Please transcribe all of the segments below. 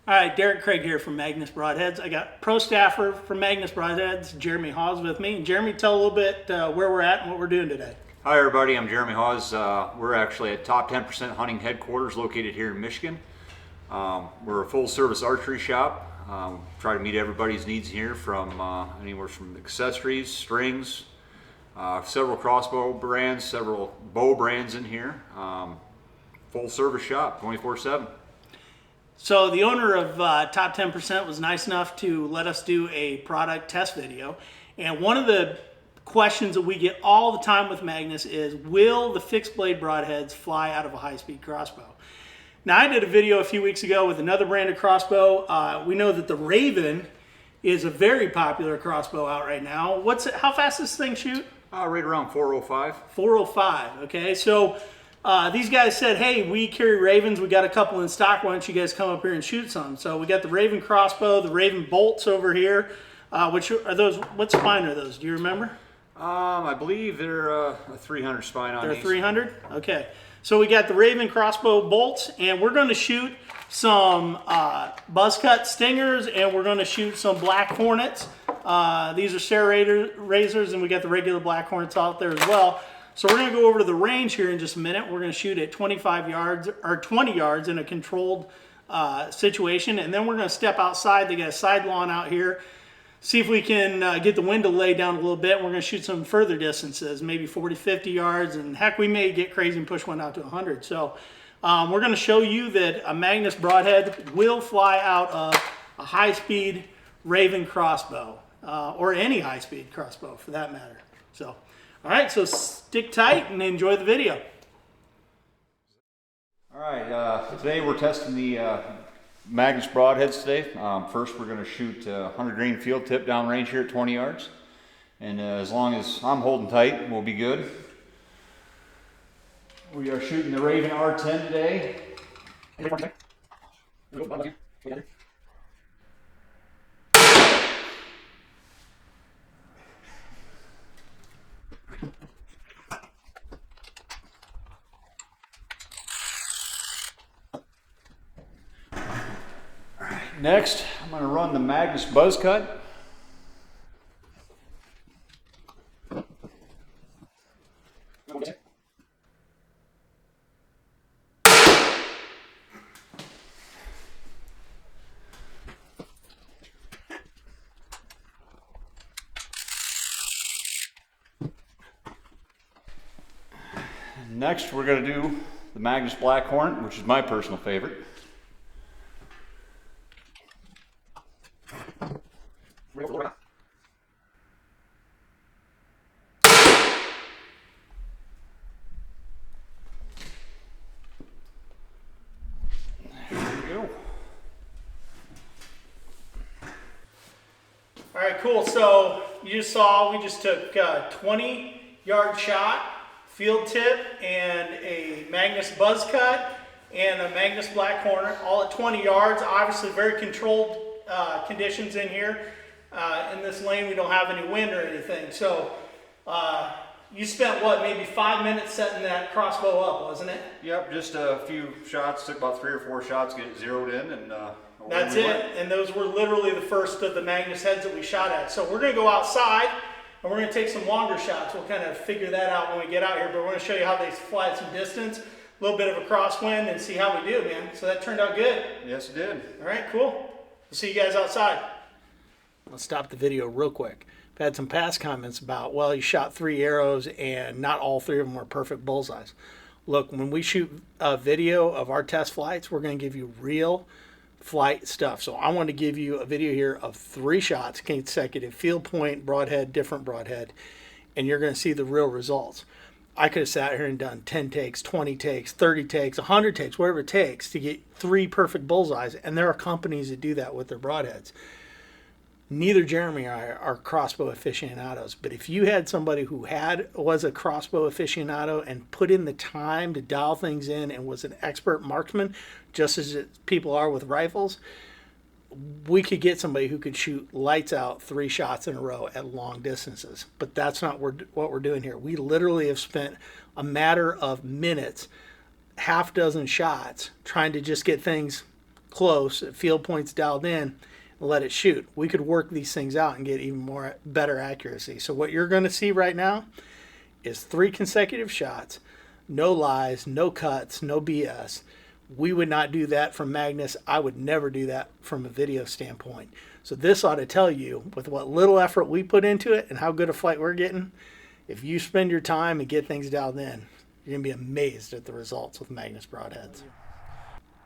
All right, Derek Craig here from Magnus Broadheads. I got pro staffer from Magnus Broadheads, Jeremy Hawes, with me. And Jeremy, tell a little bit where we're at and what we're doing today. Hi everybody, I'm Jeremy Hawes. We're actually at Top 10% Hunting Headquarters located here in Michigan. We're a full service archery shop. Try to meet everybody's needs here from anywhere from accessories, strings, several crossbow brands, several bow brands in here. Full service shop, 24/7. So the owner of Top 10% was nice enough to let us do a product test video. And one of the questions that we get all the time with Magnus is, will the fixed blade broadheads fly out of a high-speed crossbow? Now, I did a video a few weeks ago with another brand of crossbow. We know that the Raven is a very popular crossbow out right now. How fast does this thing shoot? Right around 405. 405, okay. So these guys said, hey, we carry Ravens. We got a couple in stock. Why don't you guys come up here and shoot some? So we got the Raven crossbow, the Raven bolts over here. Which are those? What spine are those? Do you remember? I believe they're a 300 spine on these. They're 300? Okay. So we got the Raven crossbow bolts, and we're going to shoot some buzz cut stingers, and we're going to shoot some black hornets. These are serrated razors, and we got the regular black hornets out there as well. So we're going to go over to the range here in just a minute. We're going to shoot at 25 yards or 20 yards in a controlled situation, and then we're going to step outside. They got a side lawn out here. See if we can get the wind to lay down a little bit. We're going to shoot some further distances, maybe 40, 50 yards, and heck, we may get crazy and push one out to 100. So we're going to show you that a Magnus Broadhead will fly out of a high-speed Raven crossbow, or any high-speed crossbow for that matter. So, all right, so stick tight and enjoy the video. All right, today we're testing the Magnus Broadheads today. First we're going to shoot 100 grain field tip downrange here at 20 yards. And as long as I'm holding tight, we'll be good. We are shooting the Raven R10 today. Next, I'm going to run the Magnus Buzz Cut. Next, we're going to do the Magnus Black Hornet, which is my personal favorite. All right, cool. So you just saw we just took a 20-yard shot, field tip, and a Magnus Buzz Cut, and a Magnus Black Hornet, all at 20 yards. Obviously, very controlled conditions in here. In this lane, we don't have any wind or anything. So you spent, what, maybe 5 minutes setting that crossbow up, wasn't it? Yep, just a few shots. Took about 3 or 4 shots to get it zeroed in, and that's it. And those were literally the first of the Magnus heads that we shot at. So we're going to go outside, and we're going to take some longer shots. We'll kind of figure that out when we get out here, but we're going to show you how they fly at some distance, a little bit of a crosswind, and see how we do, man. So that turned out good. Yes, it did. All right, cool. We'll see you guys outside. Let's stop the video real quick. I've had some past comments about, well, you shot 3 arrows and not all 3 of them were perfect bullseyes. Look, when we shoot a video of our test flights, we're going to give you real flight stuff. So I want to give you a video here of 3 shots consecutive, field point, broadhead, different broadhead, and you're going to see the real results. I could have sat here and done 10 takes, 20 takes, 30 takes, 100 takes, whatever it takes to get 3 perfect bullseyes, and there are companies that do that with their broadheads. Neither Jeremy or I are crossbow aficionados, but if you had somebody who was a crossbow aficionado and put in the time to dial things in and was an expert marksman, just as people are with rifles, we could get somebody who could shoot lights out 3 shots in a row at long distances. But that's not what we're doing here. We literally have spent a matter of minutes, half dozen shots, trying to just get things close, field points dialed in, and let it shoot. We could work these things out and get even more better accuracy. So what you're going to see right now is 3 consecutive shots, no lies, no cuts, no BS. We would not do that from Magnus. I would never do that from a video standpoint. So this ought to tell you, with what little effort we put into it and how good a flight we're getting, if you spend your time and get things dialed in, you're going to be amazed at the results with Magnus Broadheads.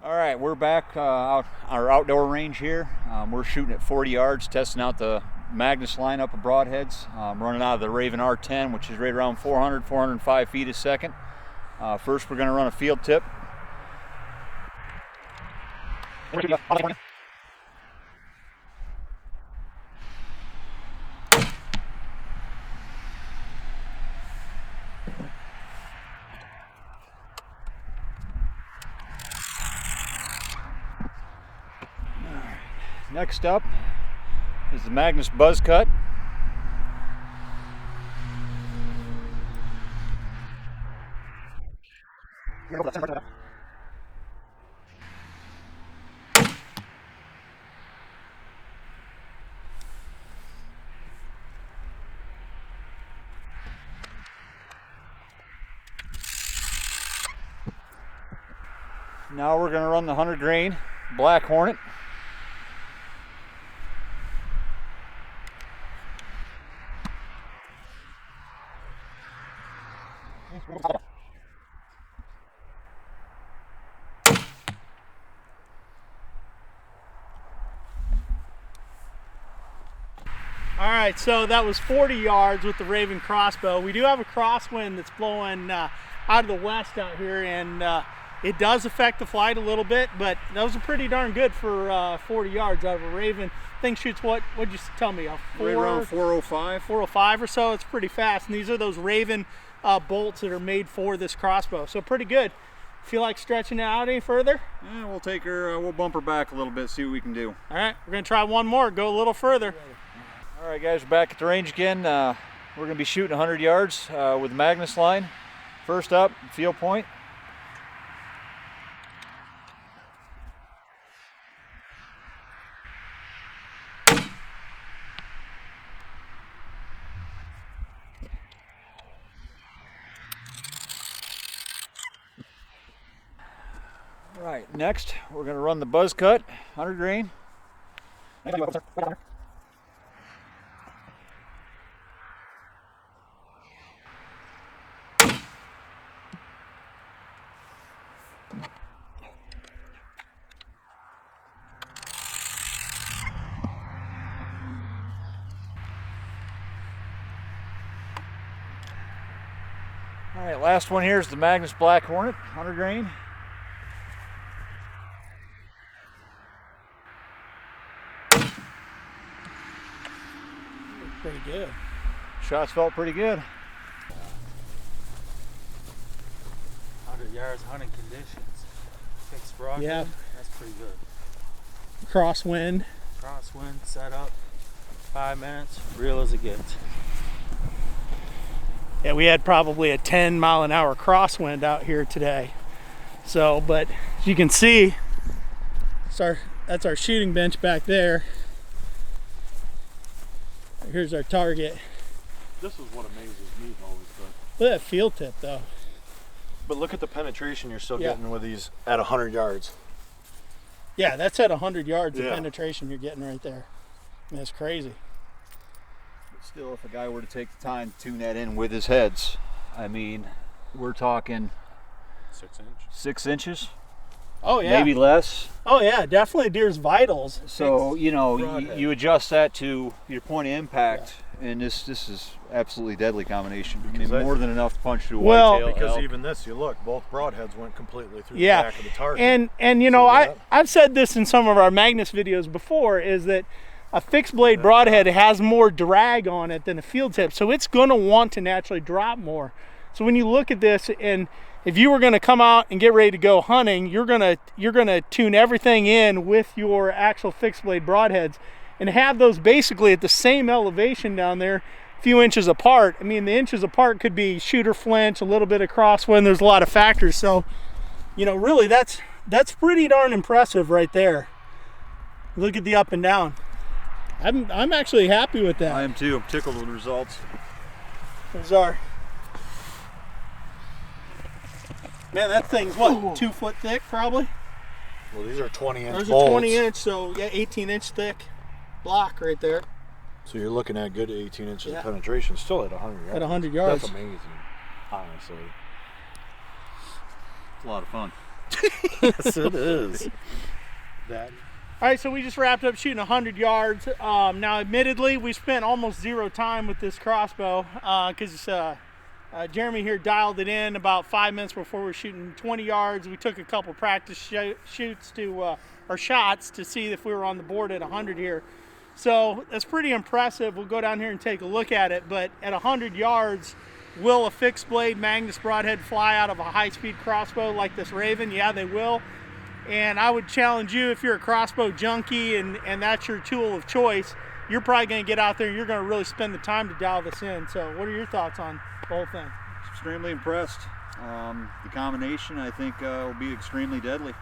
All right, we're back out our outdoor range here. We're shooting at 40 yards, testing out the Magnus lineup of broadheads. Running out of the Raven R10, which is right around 400, 405 feet a second. First, we're going to run a field tip. Next up is the Magnus Buzz Cut. Now we're going to run the 100 grain Black Hornet. All right, so that was 40 yards with the Raven Crossbow. We do have a crosswind that's blowing out of the west out here, and it does affect the flight a little bit, but those are pretty darn good for 40 yards out of a Raven. Thing shoots what? What'd you tell me? Right around 405. 405 or so. It's pretty fast, and these are those Raven bolts that are made for this crossbow. So pretty good. Feel like stretching it out any further? Yeah, we'll take her. We'll bump her back a little bit, see what we can do. All right, we're gonna try one more. Go a little further. All right, guys, we're back at the range again. We're going to be shooting 100 yards with the Magnus line. First up, field point. All right, next we're going to run the Buzz Cut, 100 grain. All right, last one here is the Magnus Black Hornet, 100 grain. Pretty good. Shots felt pretty good. 100 yards hunting conditions. Fixed broadhead. Yeah. That's pretty good. Crosswind. Crosswind, set up, 5 minutes, real as it gets. Yeah, we had probably a 10-mile-an-hour crosswind out here today. So, but as you can see, that's our shooting bench back there. Here's our target. This is what amazes me always, but Look at that field tip though. look at the penetration you're still Yeah. getting with these at 100 yards. Yeah, that's at 100 yards of Yeah. penetration you're getting right there. I mean, that's crazy. But still, if a guy were to take the time to tune that in with his heads, I mean, we're talking 6 inch. 6 inches, Oh yeah. maybe less. Oh yeah, definitely deer's vitals. So, you know, broadhead. you adjust that to your point of impact, and this is absolutely deadly combination. I mean, Because more than enough to punch through a Well- whitetail Because elk. even this, you look, both broadheads went completely through Yeah. the back of the target. And you know, See that? I've said this in some of our Magnus videos before, is that a fixed blade broadhead has more drag on it than a field tip, so it's going to want to naturally drop more. So when you look at this, and if you were going to come out and get ready to go hunting, you're gonna tune everything in with your actual fixed blade broadheads and have those basically at the same elevation down there, a few inches apart. I mean, the inches apart could be shooter flinch, a little bit of crosswind. There's a lot of factors. So, you know, really that's That's pretty darn impressive right there. Look at the up and down. I'm actually happy with that. I am too. I'm tickled with the results. There's our, man, that thing's what, 2 foot thick probably? Well, these are 20-inch There's bolts. a 20 inch, so yeah, 18-inch thick block right there. So you're looking at good 18 inches Yeah. of penetration, still at 100 yards. At 100 yards. That's amazing, honestly. It's a lot of fun. Yes, it is. That. All right, so we just wrapped up shooting 100 yards. Now, admittedly, we spent almost 0 time with this crossbow because Jeremy here dialed it in about 5 minutes before we were shooting 20 yards. We took a couple practice shoots to, or shots to see if we were on the board at 100 here. So that's pretty impressive. We'll go down here and take a look at it. But at 100 yards, will a fixed blade Magnus Broadhead fly out of a high-speed crossbow like this Raven? Yeah, they will. And I would challenge you, if you're a crossbow junkie and that's your tool of choice, you're probably going to get out there and you're going to really spend the time to dial this in. So what are your thoughts on the whole thing? Extremely impressed. The combination, I think, will be extremely deadly.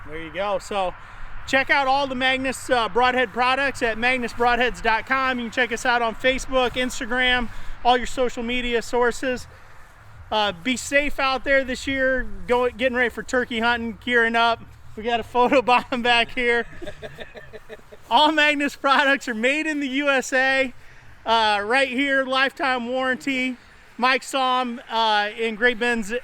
There you go. So check out all the Magnus Broadhead products at magnusbroadheads.com. You can check us out on Facebook, Instagram, all your social media sources. Be safe out there this year. Getting ready for turkey hunting, gearing up. We got a photo bomb back here. All Magnus products are made in the USA. Right here, lifetime warranty. Mike saw them in Great Bend,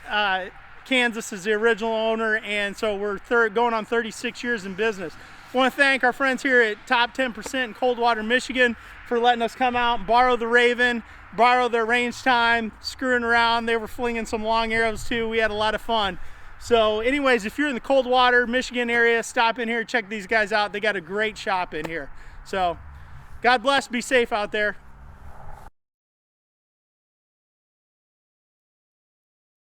Kansas as the original owner, and so we're going on 36 years in business. I want to thank our friends here at TopTen Percent in Coldwater, Michigan for letting us come out and borrow the Raven, borrow their range time, screwing around. They were flinging some long arrows too. We had a lot of fun. So anyways, if you're in the Coldwater, Michigan area, stop in here, check these guys out. They got a great shop in here. So God bless, be safe out there.